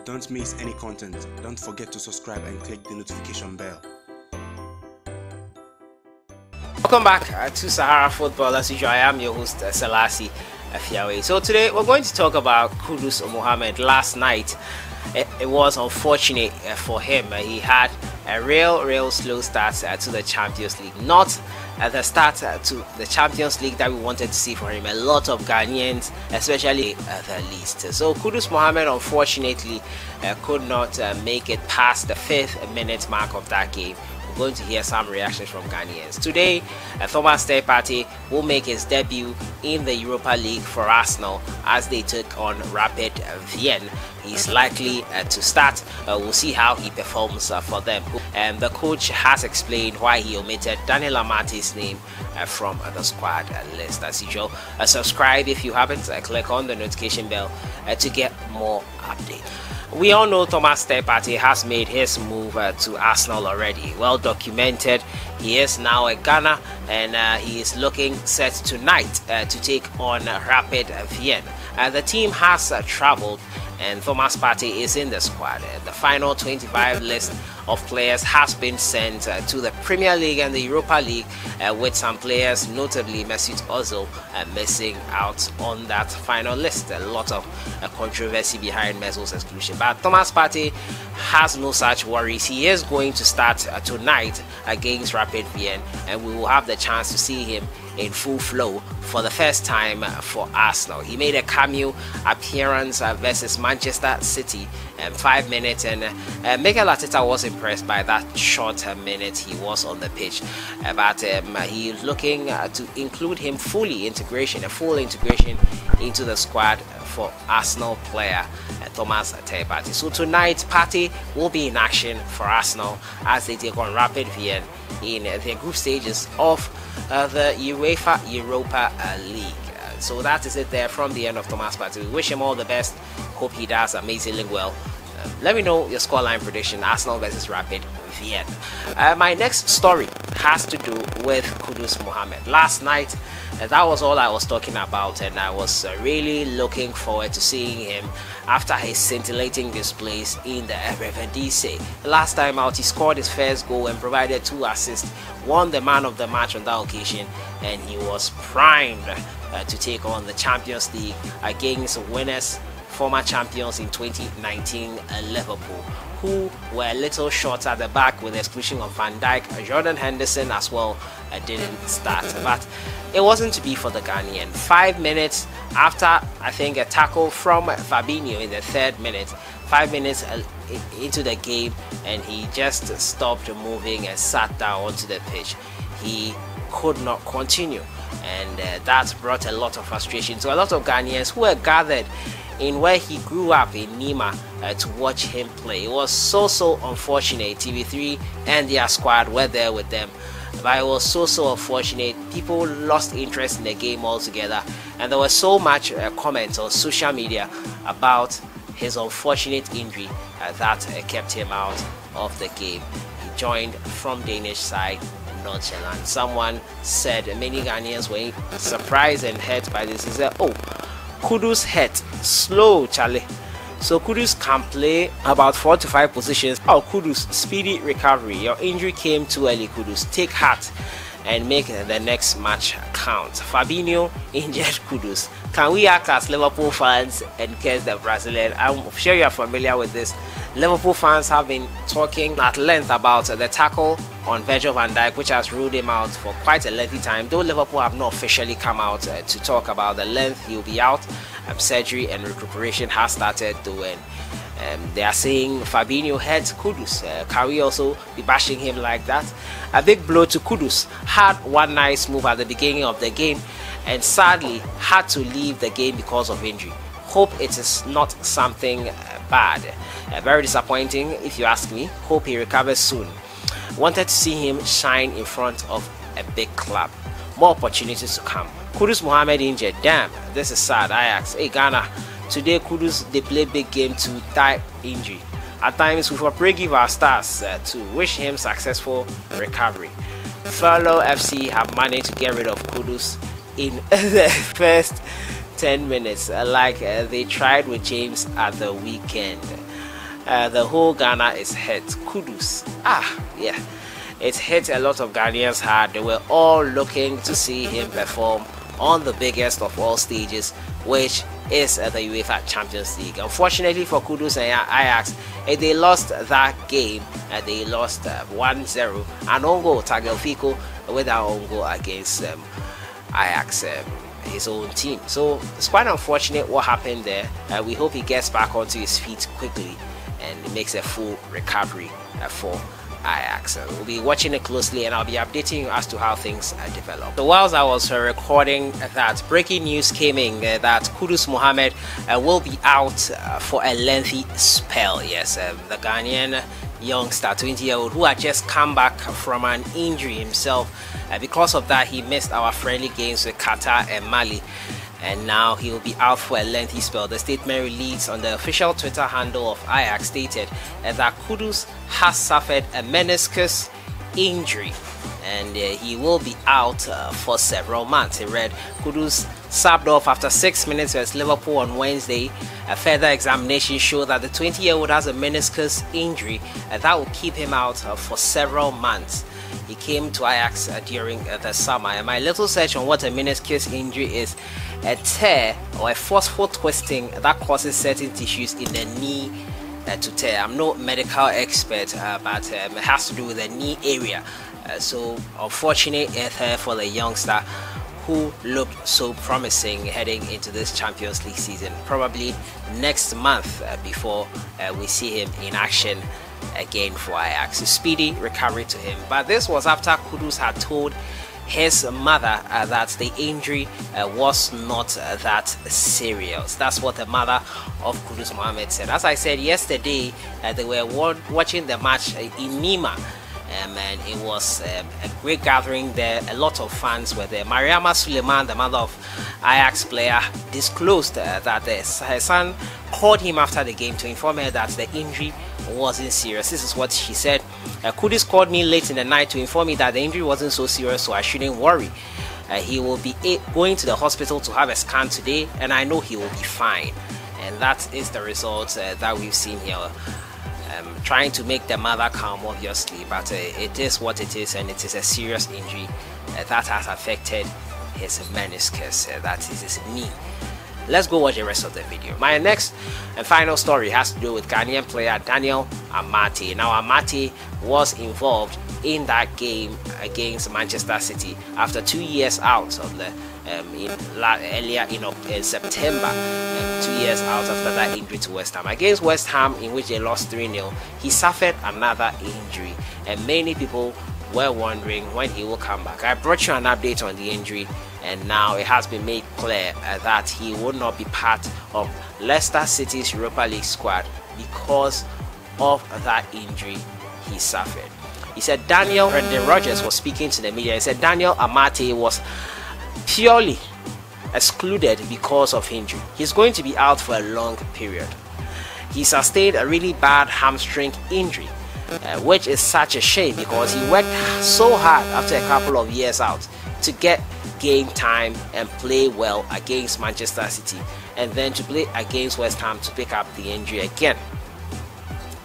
Don't miss any content. Don't forget to subscribe and click the notification bell. Welcome back to Sahara Football. As usual, I am your host Selassie Afiawe. So today we're going to talk about Kudus Mohammed. Last night it was unfortunate for him. He had a real slow start to the Champions League. Not the start to the Champions League that we wanted to see for him. A lot of Ghanaians, especially the least. So Kudus Mohammed unfortunately could not make it past the 5th minute mark of that game. We're going to hear some reactions from Ghanaians. Today, Thomas Partey will make his debut in the Europa League for Arsenal as they took on Rapid Vienna. He's likely to start. We'll see how he performs for them. And the coach has explained why he omitted Daniel AMARTEY'S name from the squad list. As usual, subscribe if you haven't. Click on the notification bell to get more updates. We all know Thomas Partey has made his move to Arsenal already. Well documented. He is now a Ghana and he is looking set tonight to take on Rapid Vienna. The team has traveled and Thomas Partey is in the squad. The final 25 list of players has been sent to the Premier League and the Europa League, with some players, notably Mesut Ozil, missing out on that final list. A lot of controversy behind Mesut's exclusion, but Thomas Partey has no such worries. He is going to start tonight against Rapid Vienna, and we will have the chance to see him in full flow for the first time for Arsenal. He made a cameo appearance versus Manchester City 5 minutes, and Mikel Arteta was impressed by that short minute he was on the pitch. But he is looking to include him a full integration into the squad for Arsenal player Thomas Partey. So tonight, Partey will be in action for Arsenal as they take on Rapid Vienna in the group stages of the Europa League. So that is it there from the end of Thomas Partey. We wish him all the best. Hope he does amazingly well. Let me know your scoreline prediction: Arsenal versus Rapid Vienna. My next story has to do with Kudus Mohammed. Last night, that was all I was talking about, and I was really looking forward to seeing him after his scintillating displays in the READIES. Last time out, he scored his first goal and provided 2 assists, won the man of the match on that occasion, and he was primed to take on the Champions League against winners, former champions in 2019, Liverpool, who were a little short at the back with the exclusion of Van Dijk. Jordan Henderson as well didn't start, but it wasn't to be for the Ghanaian. 5 minutes after, I think, a tackle from Fabinho in the 3rd minute, 5 minutes into the game, and he just stopped moving and sat down onto the pitch. He could not continue, and that brought a lot of frustration to a lot of Ghanaians who were gathered in where he grew up in Nima to watch him play. It was so unfortunate. TV3 and their squad were there with them, but it was so unfortunate. People lost interest in the game altogether, and there was so much comments on social media about his unfortunate injury that kept him out of the game. He joined from Danish side nonchalant. Someone said many Ghanaians were surprised and hurt by this. He said, "Oh, Kudus hurt slow, Charlie." So Kudus can play about 4 to 5 positions. Oh, Kudus, speedy recovery. Your injury came too early, Kudus. Take heart and make the next match count. Fabinho injured Kudus. Can we act as Liverpool fans and curse the Brazilian? I'm sure you are familiar with this. Liverpool fans have been talking at length about the tackle on Virgil van Dijk, which has ruled him out for quite a lengthy time, though Liverpool have not officially come out to talk about the length he'll be out. Surgery and recuperation has started doing. They are saying Fabinho hurt Kudus. Can we also be bashing him like that? A big blow to Kudus. Had one nice move at the beginning of the game and sadly had to leave the game because of injury. Hope it is not something bad. Very disappointing if you ask me. Hope he recovers soon. Wanted to see him shine in front of a big club. More opportunities to come. Kudus Mohammed injured. Damn, this is sad. Ajax. Hey Ghana, today Kudus they play big game to tie injury. At times we will pray give our stars to wish him successful recovery. Fellow FC have managed to get rid of Kudus in the first 10 minutes, like they tried with James at the weekend. the whole Ghana is hit. Kudus. Yeah. It hit a lot of Ghanaians hard. They were all looking to see him perform on the biggest of all stages, which is the UEFA Champions League. Unfortunately for Kudus and Ajax, they lost that game. They lost 1-0. An own goal, Tagliafico with our own goal against Ajax, his own team. So it's quite unfortunate what happened there. We hope he gets back onto his feet quickly and makes a full recovery for Ajax. We'll be watching it closely, and I'll be updating you as to how things develop. So whilst I was recording that, breaking news came in that Kudus Mohammed will be out for a lengthy spell. Yes, the Ghanaian youngster, 20-year-old, who had just come back from an injury himself. Because of that, he missed our friendly games with Qatar and Mali, and now he will be out for a lengthy spell. The statement released on the official Twitter handle of Ajax stated that Kudus has suffered a meniscus injury and he will be out for several months. It read, Kudus subbed off after 6 minutes versus Liverpool on Wednesday. A further examination showed that the 20-year-old has a meniscus injury that will keep him out for several months. He came to Ajax during the summer, and my little search on what a meniscus injury is: a tear or a forceful twisting that causes certain tissues in the knee to tear. I'm no medical expert, but it has to do with the knee area. So unfortunate for the youngster who looked so promising heading into this Champions League season. Probably next month before we see him in action again for Ajax. A speedy recovery to him. But this was after Kudus had told his mother that the injury was not that serious. That's what the mother of Kudus Mohammed said. As I said yesterday, they were watching the match in Nima, and it was a great gathering there. A lot of fans were there. Mariama Suleiman, the mother of Ajax player, disclosed that her son called him after the game to inform her that the injury wasn't serious. This is what she said: Kudus called me late in the night to inform me that the injury wasn't so serious, so I shouldn't worry. He will be going to the hospital to have a scan today, and I know he will be fine. And that is the result that we've seen here. Trying to make the mother calm, obviously, but it is what it is, and it is a serious injury that has affected his meniscus, that is his knee. Let's go watch the rest of the video. My next and final story has to do with Ghanaian player Daniel Amartey. Now, Amartey was involved in that game against Manchester City after 2 years out of the earlier in September. 2 years out after that injury to West Ham. Against West Ham, in which they lost 3-0, he suffered another injury, and many people were wondering when he will come back. I brought you an update on the injury, and now it has been made clear that he will not be part of Leicester City's Europa League squad because of that injury he suffered. He said Daniel RODGERS was speaking to the media. He said Daniel Amartey was purely excluded because of injury. He's going to be out for a long period. He sustained a really bad hamstring injury, which is such a shame because he worked so hard after a couple of years out to get game time and play well against Manchester City, and then to play against West Ham to pick up the injury again.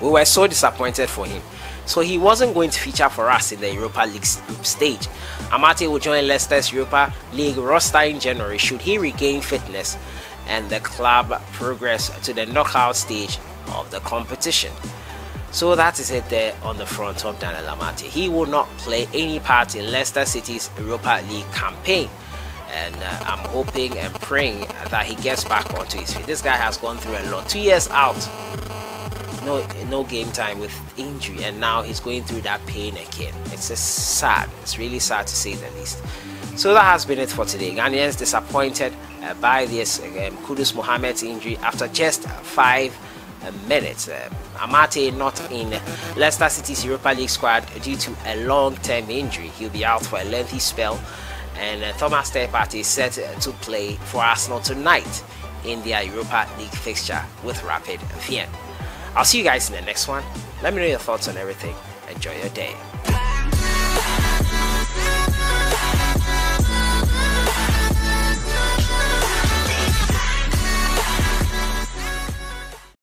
We were so disappointed for him. So he wasn't going to feature for us in the Europa League group stage. Amartey will join Leicester's Europa League roster in January should he regain fitness and the club progress to the knockout stage of the competition. So that is it there on the front of Daniel Amartey. He will not play any part in Leicester City's Europa League campaign. And I'm hoping and praying that he gets back onto his feet. This guy has gone through a lot. 2 years out. No game time with injury, and now he's going through that pain again. It's just sad. It's really sad to say the least. So that has been it for today. Ghanaians disappointed by this Kudus Mohammed's injury after just 5 minutes. Amartey not in Leicester City's Europa League squad due to a long-term injury. He'll be out for a lengthy spell, and Partey is set to play for Arsenal tonight in their Europa League fixture with Rapid Vienna. I'll see you guys in the next one. Let me know your thoughts on everything. Enjoy your day.